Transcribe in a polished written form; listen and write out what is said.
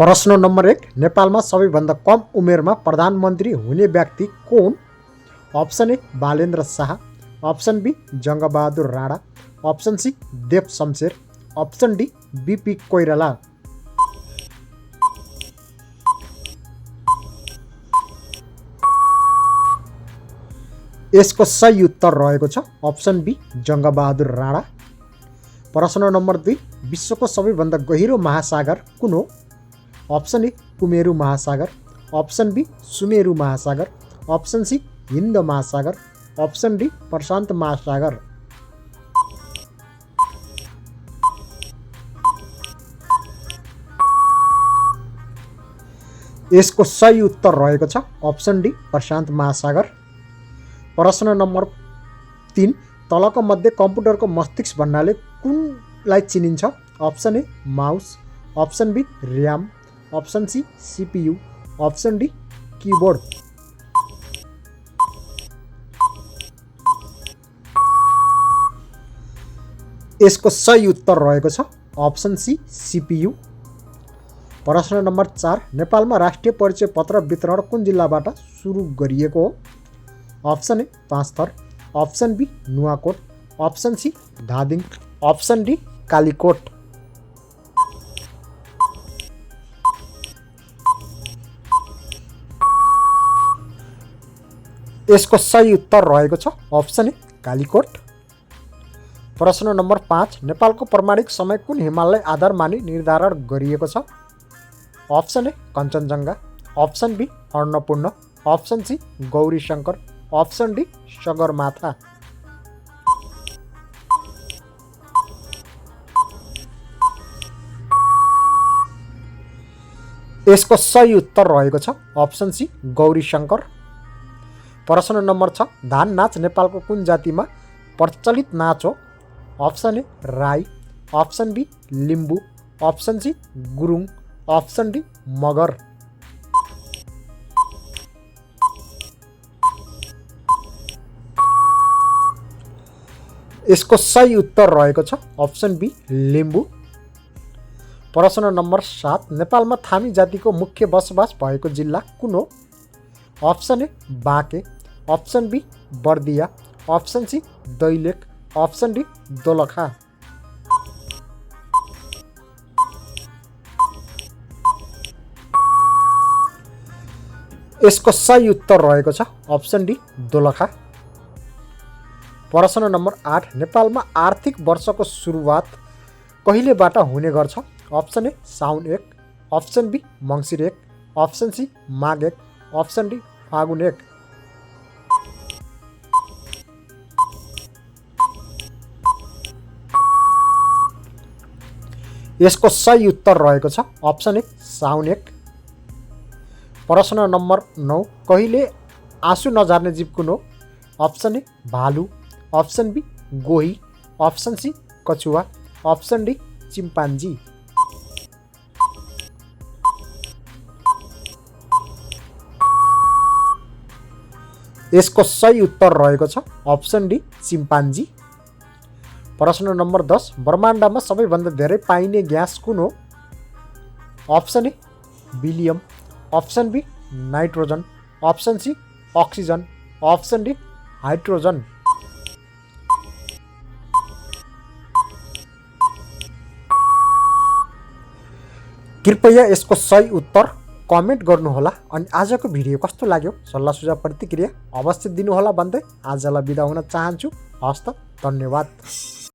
प्रश्न नम्बर 1, नेपालमा सबैभन्दा कम उमेरमा प्रधानमन्त्री हुने व्यक्ति कोन? Option A Balendra Shah, option B Jang Bahadur Rana, option C Dev Shamsher, option D BP Koirala. यसको सही उत्तर रहेको छ अप्सन बी जङ्गबहादुर राणा। प्रश्न नम्बर 2, विश्वको सबैभन्दा गहिरो महासागर कुन हो? अप्सन ए कुमेरु महासागर, अप्सन बी सुमेरु महासागर, अप्सन सी हिन्द महासागर, अप्सन डी प्रशान्त महासागर। यसको सही उत्तर रहेको छ अप्सन डी प्रशान्त महासागर। प्रश्न नम्बर 3, तलको मध्ये कम्प्युटरको मस्तिष्क भन्नाले कुनलाई चिनिन्छ? Option A mouse, option B RAM, option C CPU, option D keyboard. यसको सही उत्तर रहेको छ अप्सन सी सीपीयू। प्रश्न नम्बर 4, नेपालमा राष्ट्रिय परिचय पत्र वितरण कुन जिल्लाबाट सुरु गरिएको हो? Option A Panchthar, option B Nuwakot, option C Dhading, option D Kalikot. यसको सही उत्तर रहेको छ अप्सन ए कालीकोट। प्रश्न नम्बर 5, नेपालको प्रमाणिक समय कुन हिमाललाई आधार मानि निर्धारण गरिएको छ? Option A Kanchenjunga, option B Annapurna, option C Gauri Shankar, option D Sagarmatha. यसको सही उत्तर रहेको छ अप्सन सी गौरी शङ्कर। प्रश्न नम्बर 6, धान नाच नेपालको कुन जातिमा प्रचलित नाच हो? Option A Rai, option B Limbu, option C Gurung, option D Magar. यसको सही उत्तर रहेको छ अप्सन बी लिम्बू। प्रश्न नम्बर 7, नेपालमा थामी जातिको मुख्य बसोबास भएको जिल्ला कुन हो? Option A Banke, option B Bardiya, option C Dailekh, option D Dolakha. यसको सही उत्तर रहेको छ अप्सन डी दोलखा। प्रश्न नम्बर 8, नेपालमा आर्थिक वर्षको सुरुवात कहिलेबाट हुने गर्छ? Option A Saun 1, option B Mangsir 1, option C Magh 1, option D फागुन 1। यसको सही उत्तर रहेको छ अप्सन ए साउन 1। प्रश्न नम्बर 9, कहिले आँसु नझर्ने जीव कुन हो? अप्सन ए भालु, अप्सन बी गोही, अप्सन सी कछुवा, अप्सन डी चिम्पान्जी। यसको सही उत्तर रहेको छ अप्सन डी चिम्पान्जी। प्रश्न नम्बर 10, ब्रह्माण्डमा सबैभन्दा धेरै पाइने ग्यास कुन हो? Option A helium, option B nitrogen, option C oxygen, option D hydrogen. कृपया यसको सही उत्तर कमेन्ट गर्नुहोला। अनि आजको भिडियो कस्तो लाग्यो? सल्लाह सुझाव प्रतिक्रिया अवश्य दिनुहोला भन्दै आजलाई बिदा हुन चाहन्छु। हस्त, धन्यवाद।